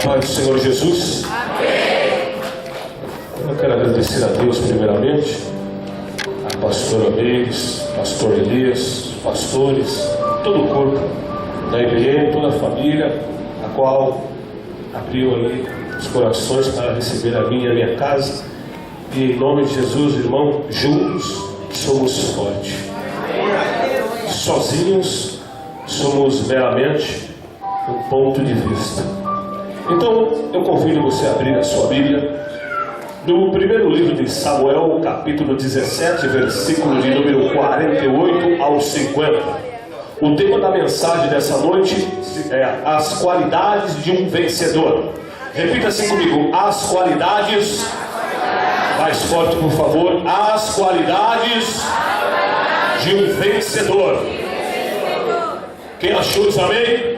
paz do Senhor Jesus. Amém. Eu quero agradecer a Deus primeiramente, a pastora Meires, pastor Elias, pastores, todo o corpo da IBM, toda a família, a qual abriu ali os corações para receber a minha casa. E em nome de Jesus, irmão, juntos somos fortes. Sozinhos somos meramente um ponto de vista. Então eu convido você a abrir a sua Bíblia no primeiro livro de Samuel, capítulo 17, versículo de número 48 ao 50. O tema da mensagem dessa noite é as qualidades de um vencedor. Repita assim comigo: as qualidades, mais forte por favor, as qualidades de um vencedor. Quem achou, diz amém?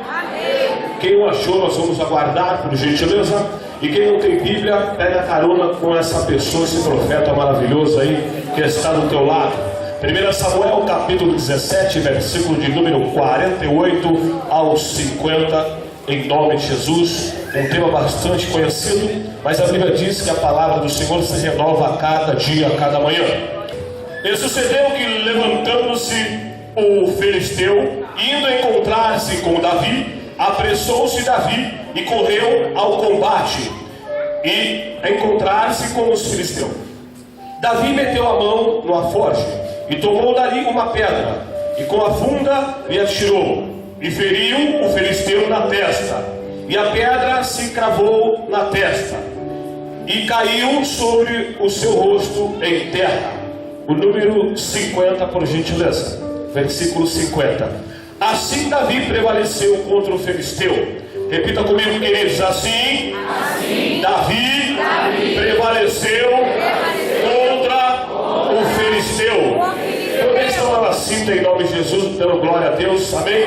Quem não achou, nós vamos aguardar, por gentileza. E quem não tem Bíblia, pega carona com essa pessoa, esse profeta maravilhoso aí, que está do teu lado. 1 Samuel, capítulo 17, versículo de número 48 ao 50, em nome de Jesus. Um tema bastante conhecido, mas a Bíblia diz que a palavra do Senhor se renova a cada dia, a cada manhã. E sucedeu que, levantando-se o filisteu, indo encontrar-se com Davi, apressou-se Davi e correu ao combate e encontrar-se com os filisteus. Davi meteu a mão no alforje e tomou dali uma pedra e com a funda lhe atirou e feriu o filisteu na testa, e a pedra se cravou na testa e caiu sobre o seu rosto em terra. O número 50, por gentileza, versículo 50. Assim Davi prevaleceu contra o filisteu. Repita comigo, queridos. Assim Davi prevaleceu contra o filisteu. Todos estão na cinta em nome de Jesus, dando glória a Deus, amém?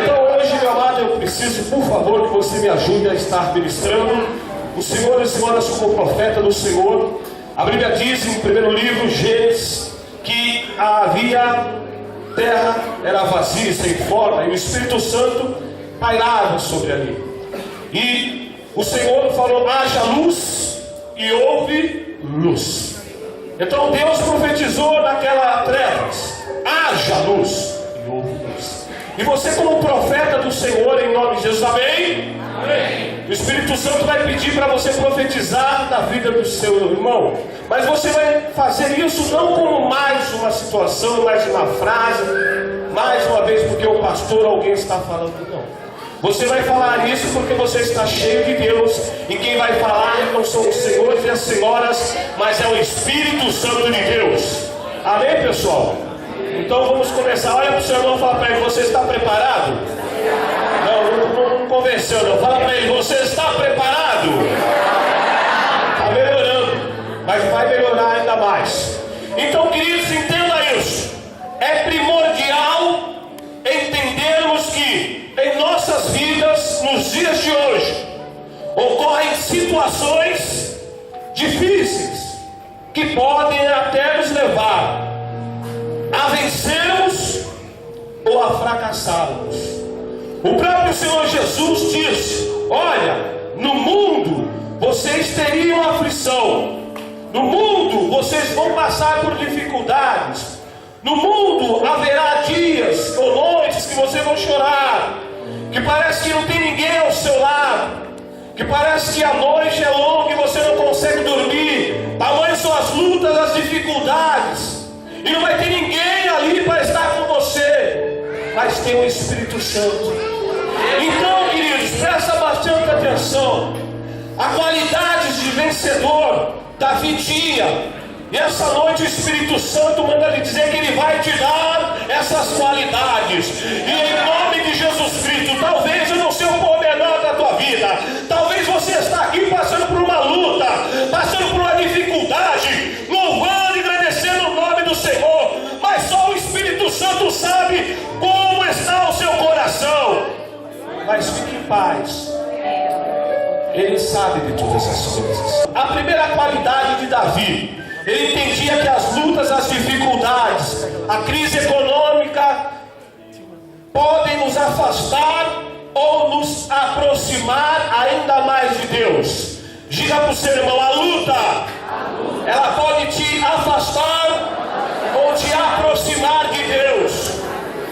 Então hoje, meu amado, eu preciso, por favor, que você me ajude a estar ministrando o Senhor e senhoras como profeta do Senhor. A Bíblia diz em primeiro livro, Gênesis, que havia terra, era vazia, sem forma, e o Espírito Santo pairava sobre ali. E o Senhor falou: haja luz, e houve luz. Então Deus profetizou naquela trevas: haja luz, e houve luz. E você, como profeta do Senhor, em nome de Jesus, amém? Amém. O Espírito Santo vai pedir para você profetizar na vida do seu irmão, mas você vai fazer isso não como mais uma situação, mais uma frase, mais uma vez porque o pastor, alguém está falando, não. Você vai falar isso porque você está cheio de Deus, e quem vai falar não são os senhores e as senhoras, mas é o Espírito Santo de Deus. Amém, pessoal? Então vamos começar. Olha para o seu irmão e fala para ele: você está preparado? Não convenceu, não. Fala para ele: você está preparado? Está melhorando, mas vai melhorar ainda mais. Então, queridos, entenda isso. É primordial entendermos que em nossas vidas, nos dias de hoje, ocorrem situações difíceis que podem até nos levar a vencermos ou a fracassarmos. O próprio Senhor Jesus disse: olha, no mundo vocês teriam aflição, no mundo vocês vão passar por dificuldades, no mundo haverá dias ou noites que vocês vão chorar, que parece que não tem ninguém ao seu lado, que parece que a noite é longa e você não consegue dormir. Tamanhas são as lutas, as dificuldades, e não vai ter ninguém ali para estar com você, mas tem o Espírito Santo. Então, queridos, presta bastante atenção. A qualidade de vencedor Davi tinha, e essa noite o Espírito Santo manda lhe dizer que ele vai te dar essas qualidades. E em nome de Jesus Cristo, talvez eu não seja o pormenor da tua vida, talvez você está aqui passando por uma luta, passando por uma dificuldade, louvando e agradecendo o nome do Senhor, mas só o Espírito Santo sabe como está o seu coração. Mas fique em paz, ele sabe de todas as coisas. A primeira qualidade de Davi: ele entendia que as lutas, as dificuldades, a crise econômica podem nos afastar ou nos aproximar ainda mais de Deus. Diga para o seu irmão: a luta, ela pode te afastar ou te aproximar de Deus.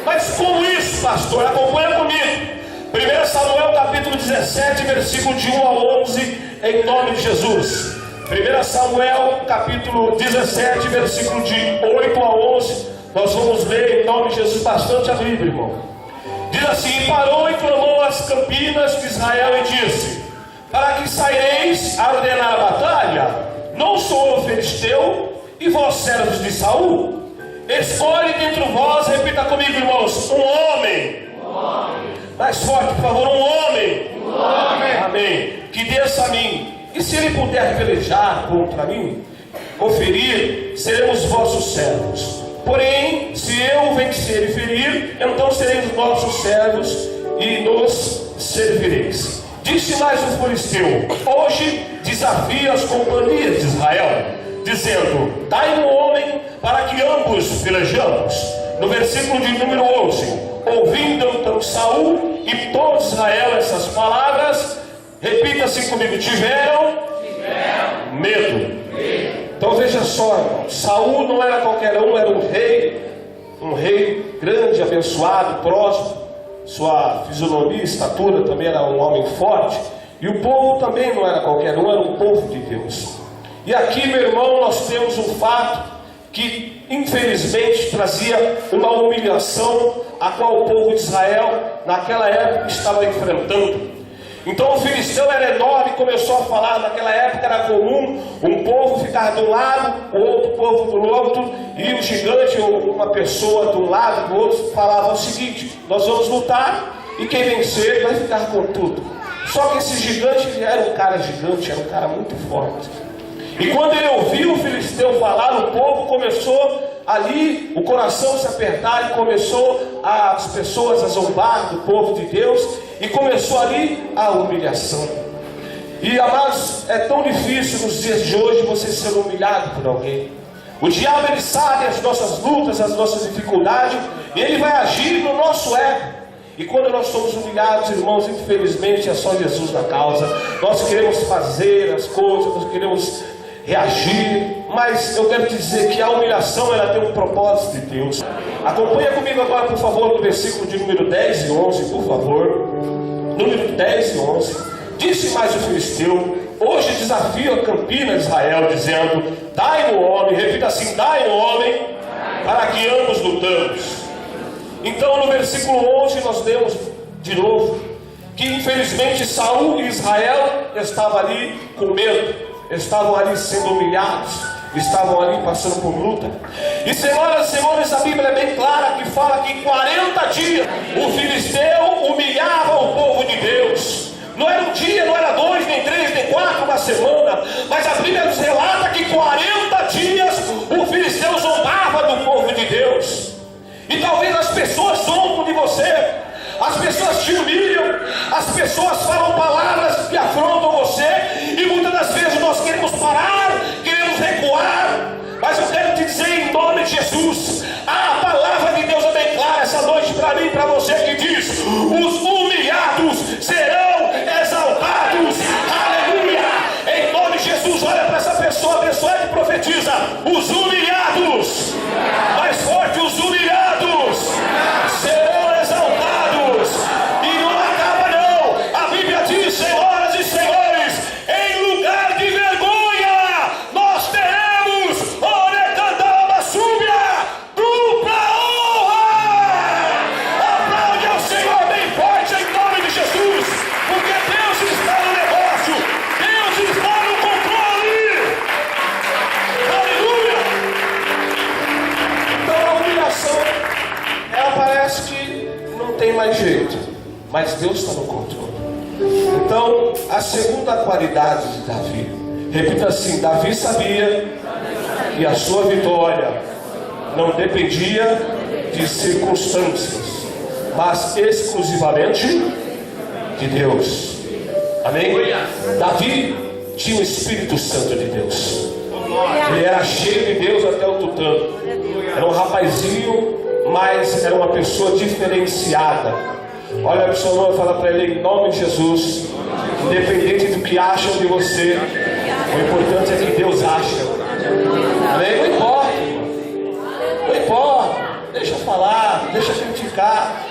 Mas como isso, pastor? Acompanha comigo. 1 Samuel capítulo 17, versículo de 1 a 11, em nome de Jesus. 1 Samuel capítulo 17, versículo de 8 a 11. Nós vamos ler em nome de Jesus, bastante a Bíblia, irmão. Diz assim: e parou e clamou às campinas de Israel e disse: para que saireis a ordenar a batalha? Não sou eu filisteu, e vós servos de Saul? Escolhe dentre vós, repita comigo, irmãos, um homem. Mais forte, por favor, um homem. Amém. Que desça a mim, e se ele puder pelejar contra mim, conferir, seremos vossos servos. Porém, se eu vencer e ferir, então sereis vossos servos e nos servireis. Disse mais o filisteu: hoje desafio as companhias de Israel, dizendo: dai um homem para que ambos pelejamos. No versículo de número 11: ouvindo então Saul e todo Israel essas palavras, repita-se comigo: tiveram medo. Então veja só, irmão, Saul não era qualquer um, era um rei grande, abençoado, próspero. Sua fisionomia e estatura também era um homem forte. E o povo também não era qualquer um, era um povo de Deus. E aqui, meu irmão, nós temos um fato que infelizmente trazia uma humilhação a qual o povo de Israel naquela época estava enfrentando. Então o filisteu era enorme e começou a falar. Naquela época era comum um povo ficar de um lado, o outro povo do outro, e o gigante ou uma pessoa de um lado do outro falava o seguinte: nós vamos lutar e quem vencer vai ficar com tudo. Só que esse gigante era um cara gigante, era um cara muito forte. E quando ele ouviu o filisteu falar, o povo começou ali, o coração se apertar, e começou as pessoas a zombar do povo de Deus, e começou ali a humilhação. E amados, é tão difícil nos dias de hoje você ser humilhado por alguém. O diabo, ele sabe as nossas lutas, as nossas dificuldades, e ele vai agir no nosso ego. E quando nós somos humilhados, irmãos, infelizmente é só Jesus na causa. Nós queremos fazer as coisas, nós queremos reagir, mas eu quero te dizer que a humilhação, ela tem um propósito de Deus. Acompanha comigo agora, por favor, no versículo de número 10 e 11, por favor. Número 10 e 11. Disse mais o filisteu: hoje desafio a campina de Israel, dizendo: dai um homem, repita assim: dai um homem, para que ambos lutamos. Então no versículo 11 nós lemos de novo que infelizmente Saul e Israel estavam ali com medo, estavam ali sendo humilhados, estavam ali passando por luta. E senhoras e senhores, a Bíblia é bem clara que fala que em 40 dias o filisteu humilhava o povo de Deus. Não era um dia, não era 2, nem 3, nem 4, uma semana, mas a Bíblia nos relata que 40 dias o filisteu zombava do povo de Deus. E talvez as pessoas zombam de você, as pessoas te humilham, as pessoas falam palavras que afrontam você, e muitas das vezes nós queremos parar, queremos recuar, mas eu quero te dizer em nome de Jesus, a palavra de Deus é bem clara essa noite para mim e para você, que diz: os humilhados serão exaltados. Aleluia! Em nome de Jesus, olha para essa pessoa, abençoada, que profetiza: os humilhados, mais forte, os humilhados serão exaltados. E não acaba não, a Bíblia diz, senhoras e senhores, em lugar de vergonha nós teremos dupla honra. Aplaude ao Senhor bem forte em nome de Jesus, porque Deus está no negócio, Deus está no controle. Aleluia! Então a humilhação, ela parece que não tem mais jeito, mas Deus está no controle. Então a segunda qualidade de Davi, repita assim: Davi sabia que a sua vitória não dependia de circunstâncias, mas exclusivamente de Deus. Amém? Davi tinha o Espírito Santo de Deus. Ele era cheio de Deus até o tutano. Era um rapazinho, mas era uma pessoa diferenciada. Olha para o seu irmão e fala para ele: em nome de Jesus, independente do que acham de você, o importante é que Deus acha. Amém? Não importa, irmão. Não importa. Deixa falar, deixa criticar.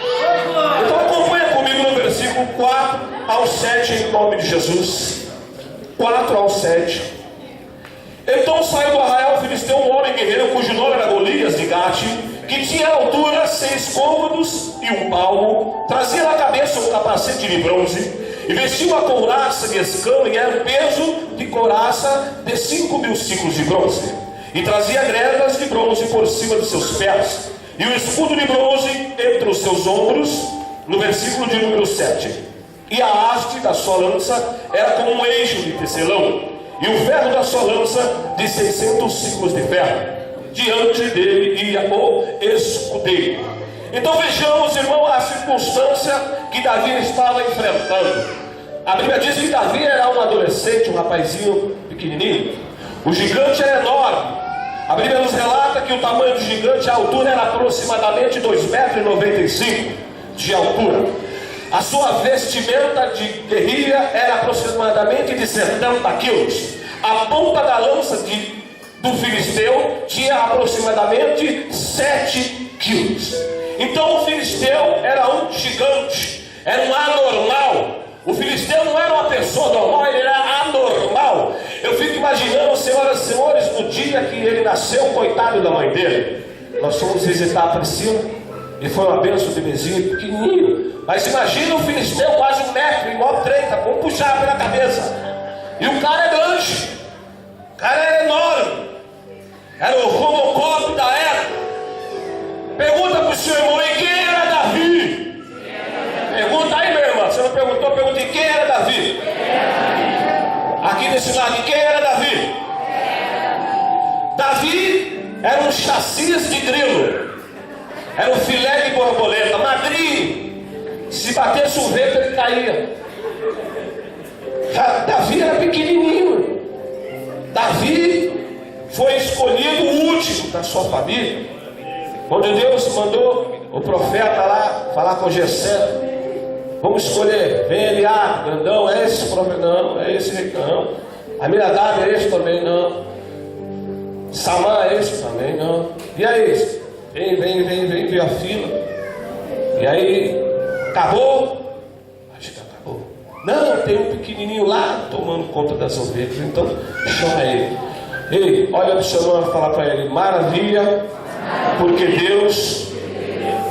Então acompanha comigo no versículo 4 ao 7, em nome de Jesus. 4 ao 7. Então saiu do arraial filisteu um homem guerreiro, cujo nome era Golias de Gate, que tinha altura 6 côvados e 1 palmo, trazia na cabeça um capacete de bronze, e vestia uma couraça de escama, e era o peso de couraça de 5.000 ciclos de bronze, e trazia gredas de bronze por cima dos seus pés, e o escudo de bronze entre os seus ombros, no versículo de número 7. E a haste da sua lança era como um eixo de tecelão, e o ferro da sua lança de 600 ciclos de ferro. Diante dele ia o escudeiro. Então vejamos, irmão, a circunstância que Davi estava enfrentando. A Bíblia diz que Davi era um adolescente, um rapazinho pequenininho. O gigante era enorme. A Bíblia nos relata que o tamanho do gigante, a altura era aproximadamente 2,95 metros de altura. A sua vestimenta de guerrilha era aproximadamente de 70 quilos. A ponta da lança do filisteu tinha aproximadamente 7 quilos. Então o filisteu era um gigante, era um anormal. O filisteu não era uma pessoa normal, ele era anormal. Eu fico imaginando, senhoras e senhores, no dia que ele nasceu, coitado da mãe dele. Nós fomos visitar a Priscila e foi uma bênção de bebezinho pequenininho. Mas imagina o filisteu quase 1 metro, em 1,30 m, vamos puxar pela cabeça. E o cara é grande, o cara era enorme, era o Robocop da época. Pergunta para o seu irmão: e quem era Davi? Pergunta aí, meu irmão. Você não perguntou, pergunta: e quem era Davi? Aqui desse lado, e quem era Davi? Davi era um chassis de grilo, era um filé de borboleta, magrinho. Se batesse um vento, ele caía. Davi era pequenininho. Davi foi escolhido o último da sua família. Quando Deus mandou o profeta lá falar com Jessé: vamos escolher, vem Eliabe, grandão, é esse profeta? Não, é esse não. Aminadab é esse também? Não. Samã é esse também? Não. E aí? Vem, veio a fila. E aí, acabou? Acho que acabou. Não, tem um pequenininho lá tomando conta das ovelhas. Então, chama ele. Ei, olha para o seu irmão e fala para ele: maravilha, porque Deus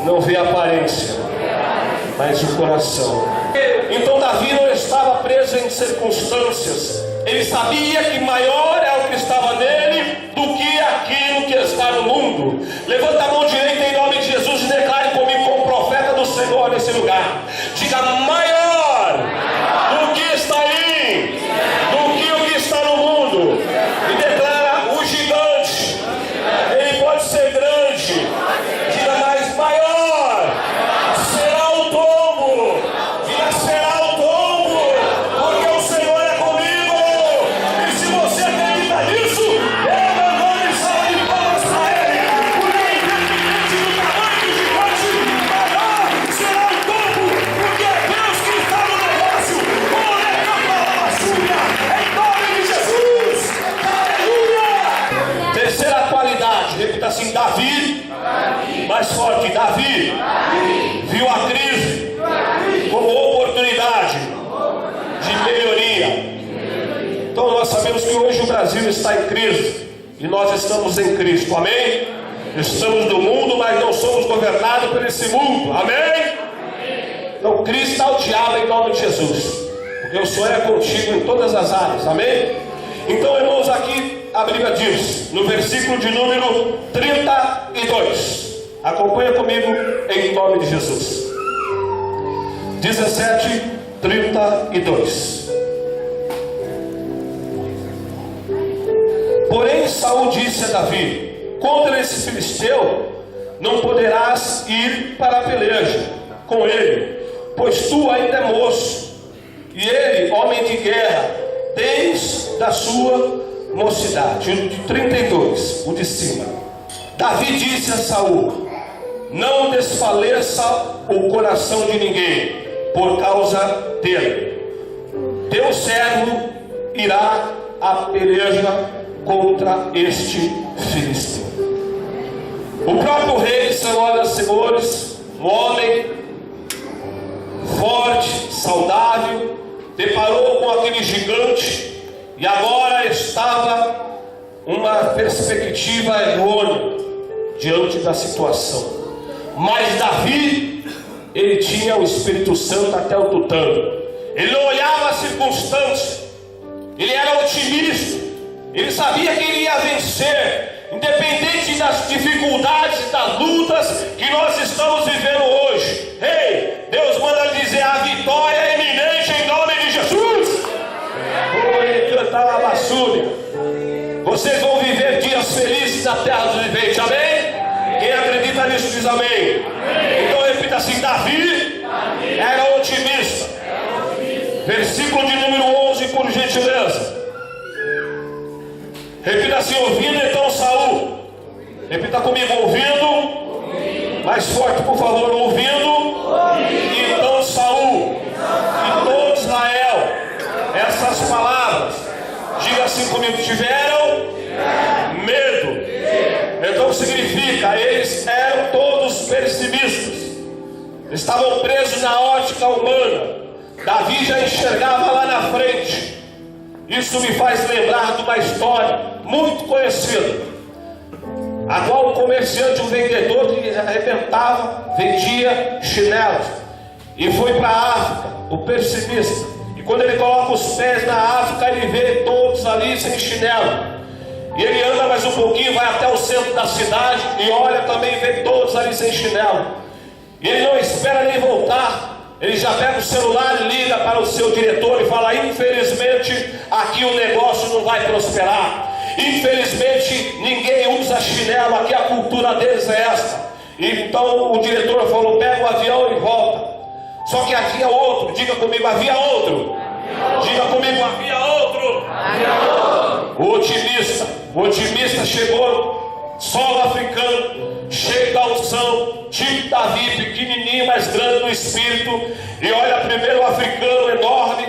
não vê a aparência, mas o coração. Então Davi não estava preso em circunstâncias. Ele sabia que maior é o que estava nele do que aquilo que está no mundo. Levanta a mão direita em nome de Jesus e declare comigo como profeta do Senhor nesse lugar. Diga: maior do que está aí, do que o que está no mundo. E declara: o gigante, ele pode ser grande. Diga: mais maior será o tombo. Diga: será o tombo, porque o Senhor é comigo. E se você acredita nisso, eu meu nome salva de palmas para ele. Porque independente do tamanho do gigante, maior será o tombo, porque é Deus que está no negócio. Em nome de Jesus. Aleluia. Terceira qualidade, repita assim: Davi. Mais forte: Davi viu a crise como oportunidade de melhoria. Então nós sabemos que hoje o Brasil está em crise e nós estamos em Cristo, amém? Estamos no mundo, mas não somos governados por esse mundo, amém? Então crise está o diabo em nome de Jesus, porque o Senhor é contigo em todas as áreas, amém? Então, irmãos, aqui a Bíblia diz, no versículo de número 32, acompanha comigo em nome de Jesus. 17:32. Porém Saul disse a Davi: contra esse filisteu não poderás ir para a peleja com ele, pois tu ainda é moço, e ele homem de guerra desde da sua mocidade. O de 32, o de cima. Davi disse a Saul: não desfaleça o coração de ninguém por causa dele. Teu servo irá à peleja contra este filisteu. O próprio rei, senhoras e senhores, um homem forte, saudável, deparou com aquele gigante e agora estava uma perspectiva errônea diante da situação. Mas Davi, ele tinha o Espírito Santo até o tutano. Ele não olhava a circunstância, ele era otimista, ele sabia que ele ia vencer, independente das dificuldades e das lutas que nós estamos vivendo hoje. Ei, Deus manda dizer: a vitória é iminente em nome de Jesus. Vou cantar a basúria. Vocês vão viver dias felizes na terra dos viventes, amém? Quem acredita nisso diz amém. Então repita assim: Davi era otimista. Versículo de número 11, por gentileza. Repita assim: ouvindo então Saul. Repita comigo: ouvindo. Mais forte, por favor: ouvindo. Então Saul e todo Israel essas palavras. Diga assim comigo: tiveram medo. Então significa, eles eram todos pessimistas, estavam presos na ótica humana. Davi já enxergava lá na frente. Isso me faz lembrar de uma história muito conhecida, a qual um comerciante, um vendedor que arrebentava, vendia chinelos, e foi para a África, o pessimista. E quando ele coloca os pés na África, ele vê todos ali sem chinelo. E ele anda mais um pouquinho, vai até o centro da cidade e olha também, vê todos ali sem chinelo. E ele não espera nem voltar. Ele já pega o celular e liga para o seu diretor e fala: infelizmente aqui o negócio não vai prosperar. Infelizmente ninguém usa chinelo, aqui a cultura deles é essa. Então o diretor falou: pega o avião e volta. Só que havia outro, diga comigo: havia outro. Diga comigo: havia outro. O otimista chegou, solo africano, cheio da unção, tipo Davi, pequenininho, mas grande no espírito. E olha primeiro o africano enorme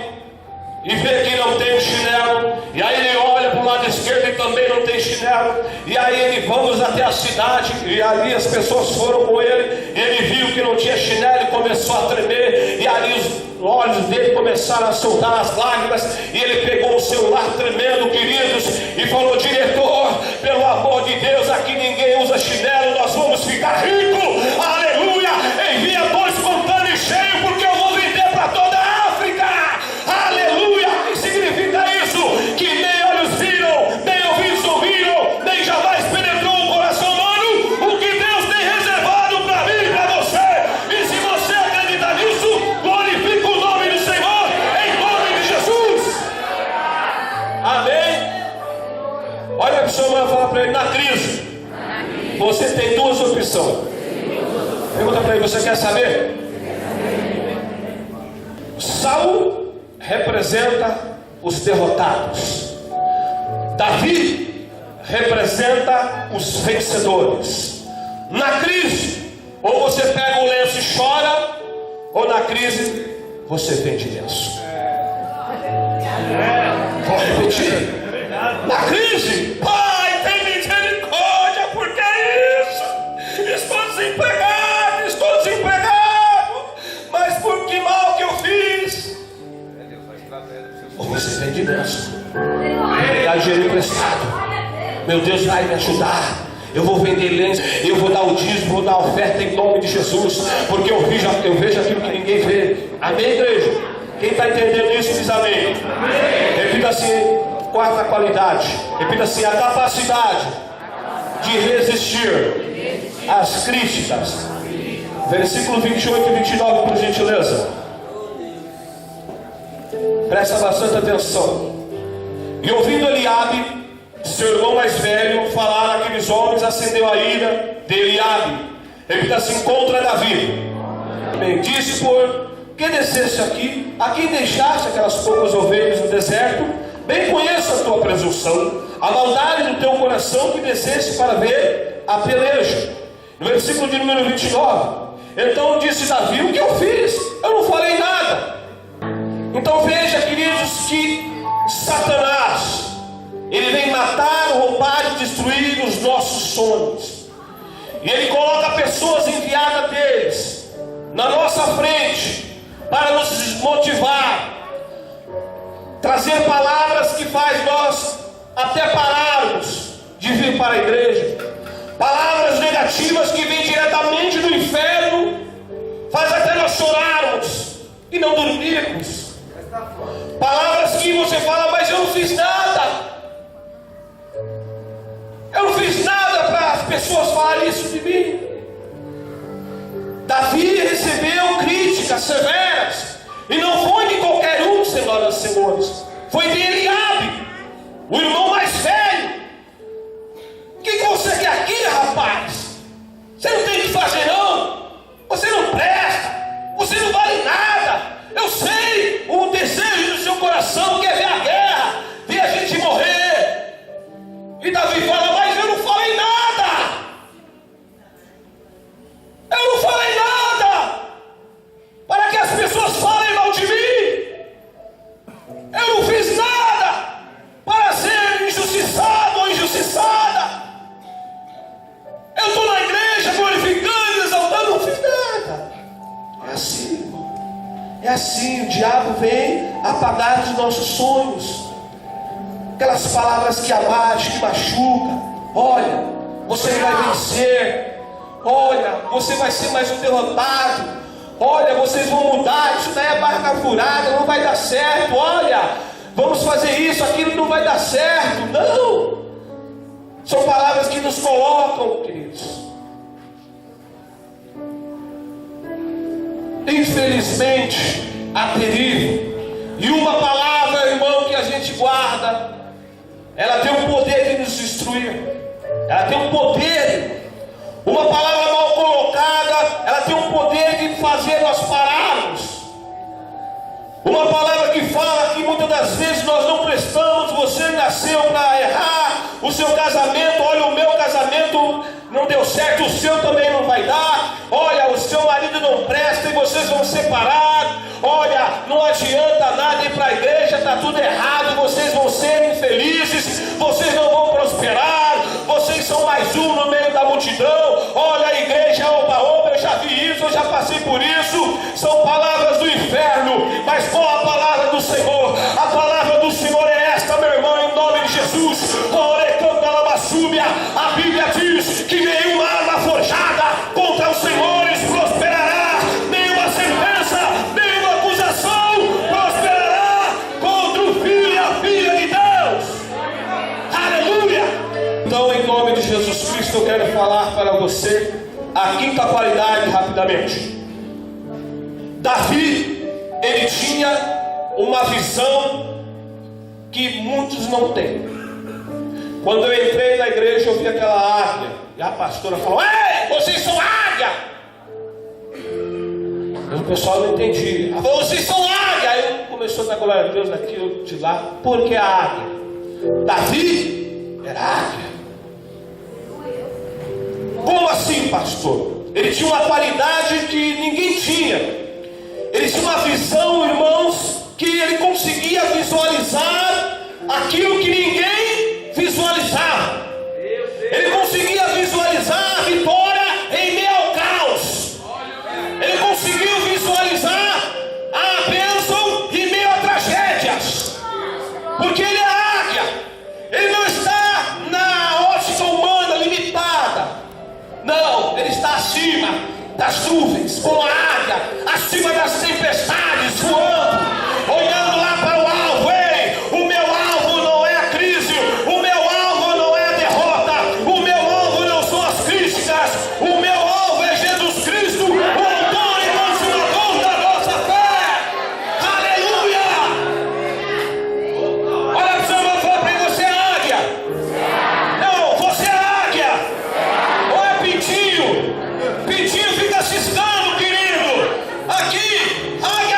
e vê que não tem chinelo. E aí ele olha para o lado esquerdo e também não tem chinelo. E aí ele: vamos até a cidade. E ali as pessoas foram com ele. E ele viu que não tinha chinelo e começou a tremer. E ali os olhos dele começaram a soltar as lágrimas. E ele pegou o celular tremendo, queridos, e falou: diretor, pelo amor de Deus, aqui ninguém usa chinelo, nós vamos ficar ricos. Aleluia! Envia 2 contêineres cheios, porque eu vou vender para toda a África. Aleluia! O que significa isso? Que nem olhos viram, nem ouvidos ouviram, nem jamais penetrou o coração humano o que Deus tem reservado para mim e para você. E se você acredita nisso, glorifica o nome do Senhor, em nome de Jesus. Amém? Olha para o seu irmão e fala para ele: na crise você tem 2 opções. Pergunta para ele: você quer saber? Saul representa os derrotados, Davi representa os vencedores. Na crise, ou você pega o lenço e chora, ou na crise você vende lenço. Vou repetir: na crise, Pai, tem misericórdia, porque é isso? Estou desempregado, mas por que mal que eu fiz? Ou você vende lenço, pegar dinheiro emprestado. Meu Deus vai me ajudar, eu vou vender lenço, eu vou dar o dízimo, vou dar a oferta em nome de Jesus, porque eu vejo aquilo que ninguém vê. Amém, igreja? Quem está entendendo isso diz amém. Repita assim: 4ª qualidade. Repita assim: a capacidade de resistir às críticas. Versículo 28 e 29, por gentileza. Presta bastante atenção. E ouvindo Eliabe, seu irmão mais velho, falar aqueles homens, acendeu a ira de Eliabe. Repita assim: contra Davi. Bem, disse: por que desceste aqui? A quem deixaste aquelas poucas ovelhas no deserto? Bem conheço a tua presunção, a maldade do teu coração, que desceste para ver a peleja. No versículo de número 29. Então disse Davi: o que eu fiz? Eu não falei nada. Então veja, queridos, que Satanás, ele vem matar, roubar e destruir os nossos sonhos. E ele coloca pessoas enviadas deles na nossa frente para nos desmotivar, trazer palavras que faz nós até pararmos de vir para a igreja. Palavras negativas que vêm diretamente do inferno, faz até nós chorarmos e não dormirmos. Palavras que você fala: mas eu não fiz nada. Eu não fiz nada para as pessoas falarem isso de mim. Davi recebeu críticas severas, e não foi de qualquer um, senhoras e senhores. Foi de Eliabe, o irmão mais velho. O que você quer aqui, rapaz? Você não tem que fazer, não. Você não presta. Você não vale nada. Eu sei o desejo do seu coração, que é ver a guerra, ver a gente morrer. E Davi fala: mas eu não falei nada. Eu não falei nada para que as pessoas falem mal de mim. Eu não fiz nada para ser injustiçado ou injustiçada. Eu estou na igreja glorificando, exaltando, não fiz nada. É assim, irmão. É assim, o diabo vem apagar os nossos sonhos. Aquelas palavras que abatem, que machucam. Olha, você não vai vencer. Olha, você vai ser mais um derrotado. Olha, vocês vão mudar, isso daí é barca furada, não vai dar certo. Olha, vamos fazer isso, aquilo não vai dar certo. Não. São palavras que nos colocam, queridos. Infelizmente, há perigo. E uma palavra, irmão, que a gente guarda, ela tem o poder de nos destruir. Ela tem um poder. Uma palavra mal colocada, ela tem um poder de fazer nós pararmos. Uma palavra que fala que muitas das vezes nós não prestamos. Você nasceu para errar. O seu casamento, olha, o meu casamento não deu certo, o seu também não vai dar. Olha, o seu marido não presta e vocês vão separar. Olha, não adianta nada ir para a igreja, está tudo errado, vocês vão ser infelizes, vocês não vão prosperar, vocês são mais um no meio da multidão. Olha, a igreja é oba-oba, eu já vi isso, eu já passei por isso. São palavras do inferno. Mas qual a palavra do Senhor? A palavra do Senhor é esta, meu irmão, em nome de Jesus. A Bíblia diz que nenhuma arma forjada contra os senhores prosperará, nenhuma sentença, nenhuma acusação prosperará contra o filho e a filha de Deus. Aleluia! Então, em nome de Jesus Cristo, eu quero falar para você a quinta qualidade rapidamente. Davi, ele tinha uma visão que muitos não têm. Quando eu entrei na igreja, eu vi aquela águia. E a pastora falou: ei, vocês são águia! Mas o pessoal não entendia. Ela falou: vocês são águia! Aí começou a dar glória a Deus daquilo de lá. Por que a águia? Davi era águia. Como assim, pastor? Ele tinha uma qualidade que ninguém tinha. Ele tinha uma visão, irmãos, que ele conseguia visualizar aquilo que ninguém visualizava. Ele conseguia visualizar a vitória em meio ao caos. Ele conseguiu visualizar a bênção em meio a tragédias. Porque ele é águia. Ele não está na ótica humana limitada. Não, ele está acima das nuvens, como a águia, acima das tempestades, voando, olhando lá para o alvo. Ei, o meu alvo não é a crise, o meu alvo não é a derrota, o meu alvo não são as críticas, o meu alvo é Jesus Cristo, o autor e consumador da nossa fé. Aleluia! Olha para o seu irmão e fala para ele: você é águia. Não, você é águia. Ou é pintinho? Pintinho fica ciscando, querido. Aqui, águia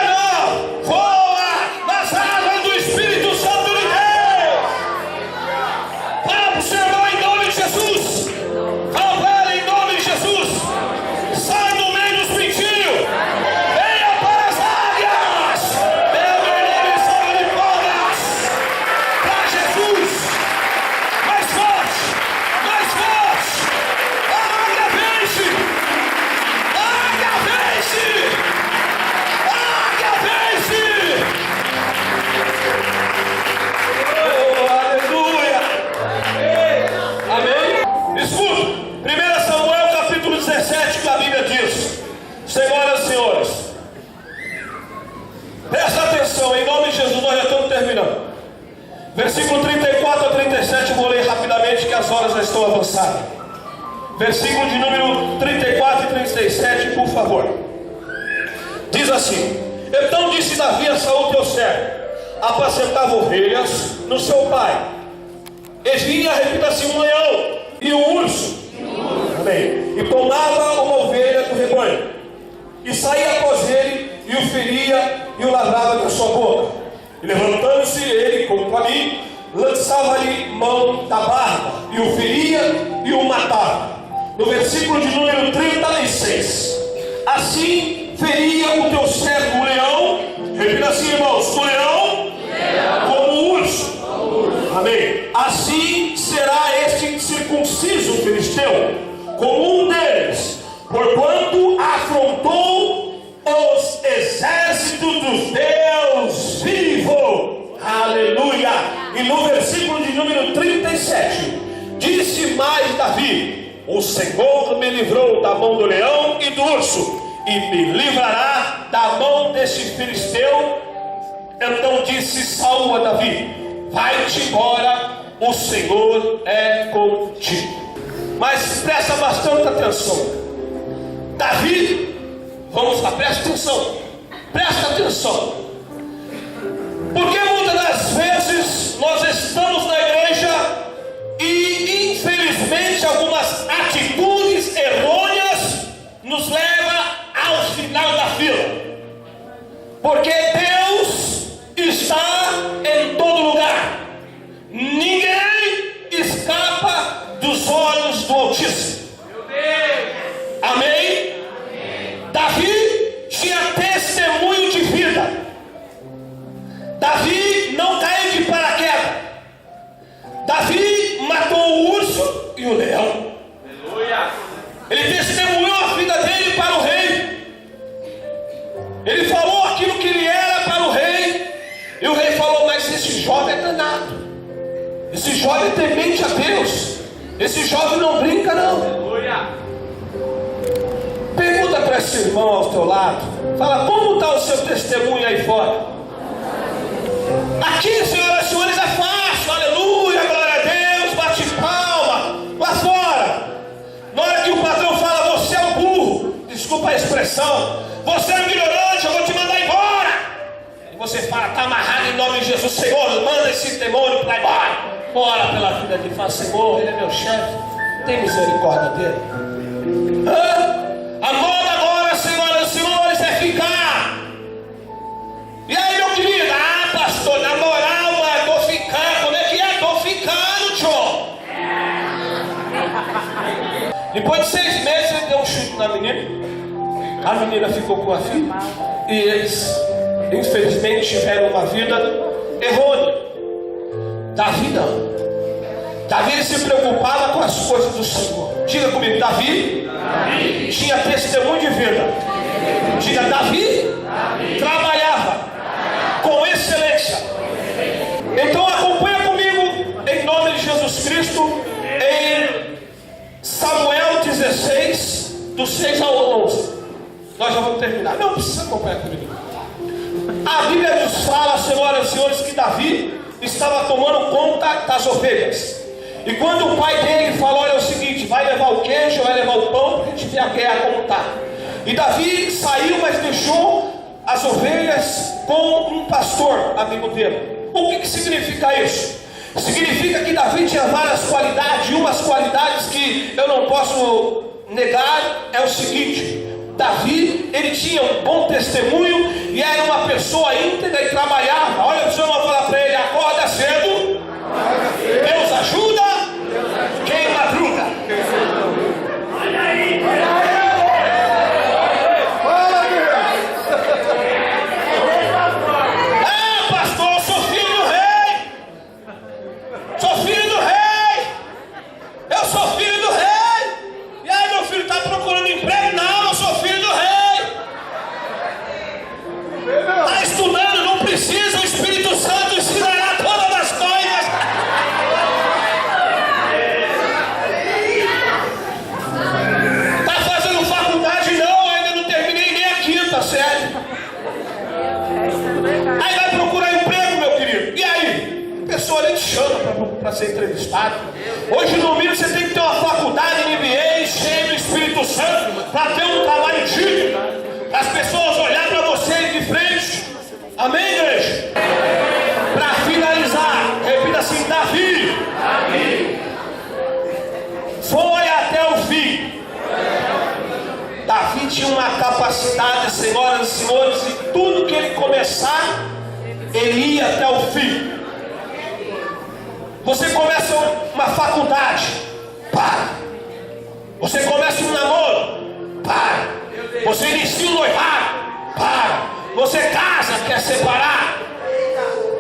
as horas já estão avançadas. Versículo de número 34 e 37, por favor. Diz assim: então disse Davi a Saul teu servo: apacentava ovelhas no seu pai. E vinha, repita-se, um leão e um urso. Amém. E tomava uma ovelha do rebanho, e saía após ele, e o feria, e o lavrava com a sua boca. E levantando-se ele contra mim, lançava-lhe mão da barba, e o feria, e o matava. No versículo de número 36: assim feria o teu servo o leão. Repita assim, irmãos: o leão como o urso. Amém. Assim será este circunciso filisteu, como um deles, porquanto afrontou os exércitos do Deus vivo. Aleluia. E no versículo de número 37, disse mais Davi: o Senhor me livrou da mão do leão e do urso, e me livrará da mão deste filisteu. Então disse Saul a Davi: vai-te embora, o Senhor é contigo. Mas presta bastante atenção. Davi, vamos lá, presta atenção. Porque muitas das vezes nós estamos na igreja e infelizmente algumas atitudes errôneas nos levam ao final da fila. Porque Deus está em todo lugar. Ninguém escapa dos olhos do Altíssimo. Amém? Davi tinha testemunho de vida. Davi não caiu de paraquedas. Davi matou o urso e o leão. Ele testemunhou a vida dele para o rei. Ele falou aquilo que ele era para o rei. E o rei falou: mas esse jovem é danado. Esse jovem é temente a Deus. Esse jovem não brinca não. Pergunta para esse irmão ao teu lado. Fala: como está o seu testemunho aí fora? Aqui, senhoras e senhores, é fácil. Aleluia, glória a Deus, bate palma. Lá fora, na hora que o patrão fala: você é um burro, desculpa a expressão, você é um ignorante, eu vou te mandar embora. E você fala: está amarrado em nome de Jesus. Senhor, manda esse demônio para embora. Ora pela vida dele, fala: Senhor, ele é meu chefe, tem misericórdia dele. A moda agora, senhoras e senhores, é ficar. E aí, meu querido? Ah, pastor, na moral, tô ficando. Como é que é? Tô ficando, tchô. Depois de 6 meses, ele deu um chute na menina. A menina ficou com a filha. E eles, infelizmente, tiveram uma vida errônea. Davi não. Davi se preocupava com as coisas do Senhor. Diga comigo: Davi tinha testemunho de vida. Diga: Davi trabalhava com excelência. Então acompanha comigo, em nome de Jesus Cristo, em Samuel 16, do 6 ao 11. Nós já vamos terminar. Não precisa acompanhar comigo. A Bíblia nos fala, senhoras e senhores, que Davi estava tomando conta das ovelhas. E quando o pai dele falou: olha, é o seguinte, vai levar o queijo, vai levar o pão, para a gente ver a guerra como está. E Davi saiu, mas deixou as ovelhas com um pastor amigo dele. O que significa isso? Significa que Davi tinha várias qualidades. E umas qualidades que eu não posso negar é o seguinte: Davi, ele tinha um bom testemunho e era uma pessoa íntegra e trabalhava. Olha, o Senhor vai falar para ele: acorda cedo, Deus ajuda quem madruga. Olha aí, pastor, eu sou filho do rei. Sou filho do rei. Eu sou filho do rei. E aí, meu filho, está procurando emprego? Não, eu sou filho do rei. Está estudando? Não precisa. O Espírito Santo ensinará todas as coisas. ele te chama para ser entrevistado. Hoje no mínimo você tem que ter uma faculdade de MBA cheia do Espírito Santo para ter um trabalho digno, para as pessoas olharem para você de frente. Amém, igreja? Para finalizar, repita assim: Davi foi até o fim. Davi tinha uma capacidade, senhoras e senhores, e tudo que ele começar, ele ia até o fim. Você começa uma faculdade, para. Você começa um namoro, para. Você inicia um noivado, para. Você casa, quer separar,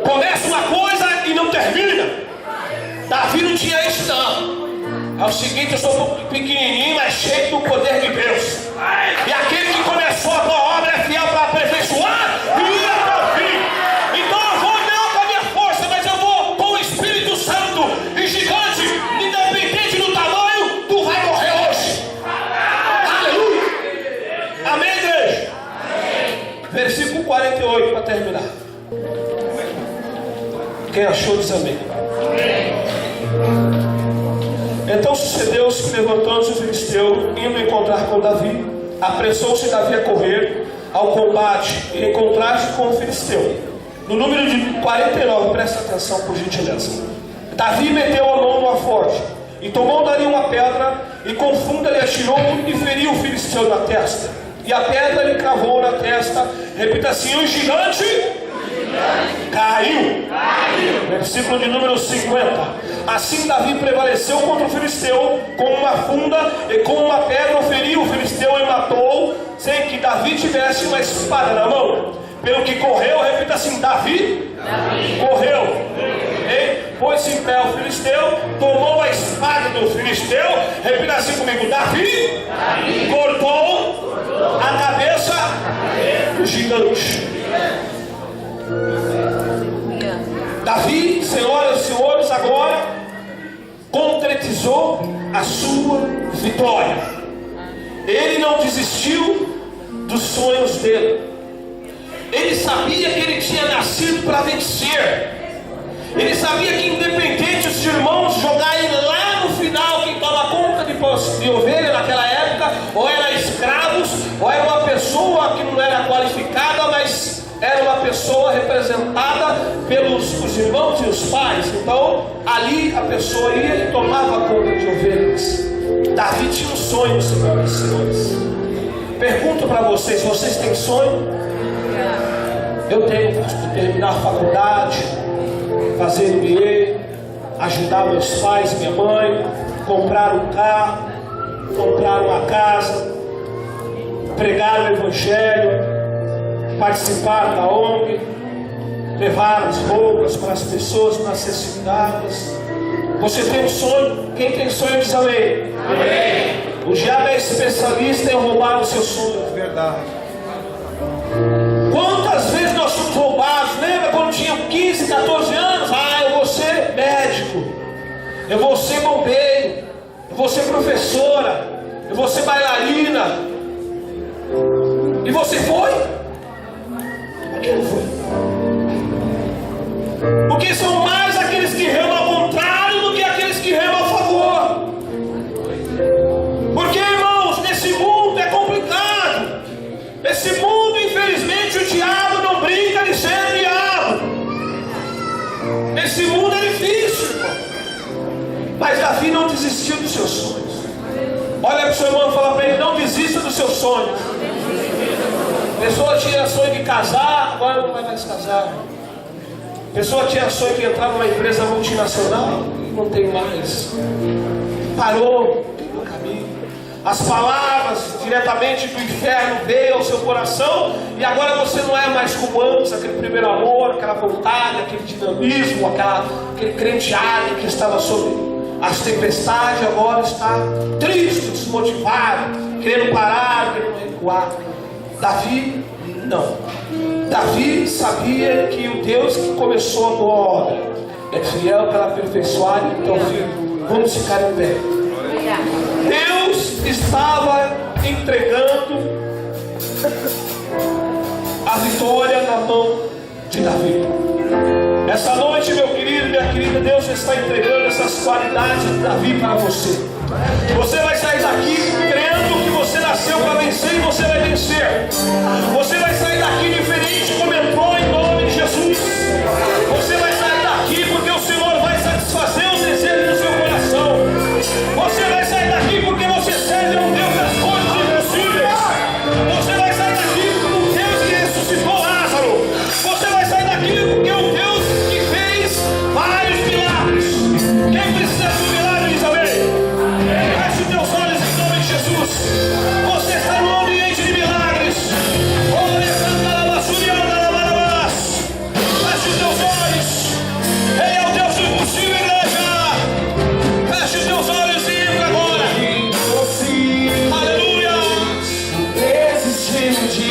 começa uma coisa e não termina. Davi não tinha isso não. É o seguinte: eu sou pequenininho, mas cheio do poder de Deus. E aquele que começou a tua obra é fiel para aperfeiçoar e ir até o fim. Então eu vou não com a minha força, mas eu vou com o Espírito Santo. E gigante, independente do tamanho, tu vai morrer hoje. Aleluia. Amém, igreja? Versículo 48 para terminar. Quem achou diz amém. Então sucedeu-se que, levantando-se o filisteu, indo encontrar com Davi, apressou-se Davi a correr ao combate e encontrar-se com o filisteu. No número de 49, presta atenção por gentileza. Davi meteu a mão no alforje e tomou dali uma pedra e com funda lhe atirou e feriu o filisteu na testa. E a pedra lhe cravou na testa. Repita assim: o gigante caiu. Versículo de número 50. Assim Davi prevaleceu contra o filisteu com uma funda e com uma pedra feriu o filisteu e matou, sem que Davi tivesse uma espada na mão. Pelo que correu, repita assim: Davi correu. Pôs-se em pé o filisteu, tomou a espada do filisteu, repita assim comigo: Davi cortou a cabeça do gigante. Davi, senhoras e senhores, agora concretizou a sua vitória. Ele não desistiu dos sonhos dele. Ele sabia que ele tinha nascido para vencer. Ele sabia que, independente os irmãos jogarem lá no final, quem toma conta de ovelha naquela época, ou eram escravos, ou era uma pessoa que não era qualificada, mas era uma pessoa representada pelos os irmãos e os pais. Então ali a pessoa ia e tomava conta de ovelhas. Davi tinha um sonho, senhoras e senhores. Pergunto para vocês: vocês têm sonho? Eu tenho de terminar a faculdade, fazer MBA, ajudar meus pais e minha mãe, comprar um carro, comprar uma casa, pregar o evangelho, participar da ONG, levar as roupas para as pessoas necessitadas. Você tem um sonho? Quem tem sonho diz amém. Amém. O diabo é especialista em roubar os seus sonhos. Verdade. Quantas vezes nós somos roubados? Lembra quando tinha 15, 14 anos? Eu vou ser médico, eu vou ser bombeiro, eu vou ser professora, eu vou ser bailarina. E você foi? Por que não foi? Porque são mais aqueles que remam ao contrário do que aqueles que remam a favor. Porque, irmãos, nesse mundo é complicado. Esse mundo, infelizmente, o diabo não brinca de ser diabo. Esse mundo é difícil, irmão. Mas Davi não desistiu dos seus sonhos. Olha para o seu irmão e fala para ele: não desista dos seus sonhos. A pessoa tinha sonho de casar, agora não vai mais casar. A pessoa tinha sonho de entrar numa empresa multinacional, não tem mais. Parou no caminho. As palavras diretamente do inferno veio ao seu coração, e agora você não é mais como antes, aquele primeiro amor, aquela vontade, aquele dinamismo, aquele crenteado que estava sobre as tempestades. Agora está triste, desmotivado, querendo parar, querendo recuar. Davi não. Davi sabia que o Deus que começou a boa obra é fiel para aperfeiçoar. Então, filho, vamos ficar em pé. Deus estava entregando a vitória na mão de Davi. Essa noite, meu querido, minha minha querida, Deus está entregando essas qualidades de Davi para você. Você vai sair daqui crendo que você nasceu para vencer e você vai vencer. Você vai sair daqui diferente como entrou, em nome de Jesus. Você vai sair daqui porque o Senhor vai satisfazer os desejos do seu coração. Você vai sair daqui porque você serve a um Deus das coisas impossíveis. Você vai sair daqui porque o Deus que ressuscitou Lázaro. Você vai sair daqui porque o Deus que fez vários milagres. Quem precisa de um milagre, diz amém? Feche os teus olhos em nome de Jesus. Você está num ambiente de milagres. Feche os teus olhos. Ele é o Deus do impossível, igreja. Feche os teus olhos e entra agora. Aleluia. Desistindo de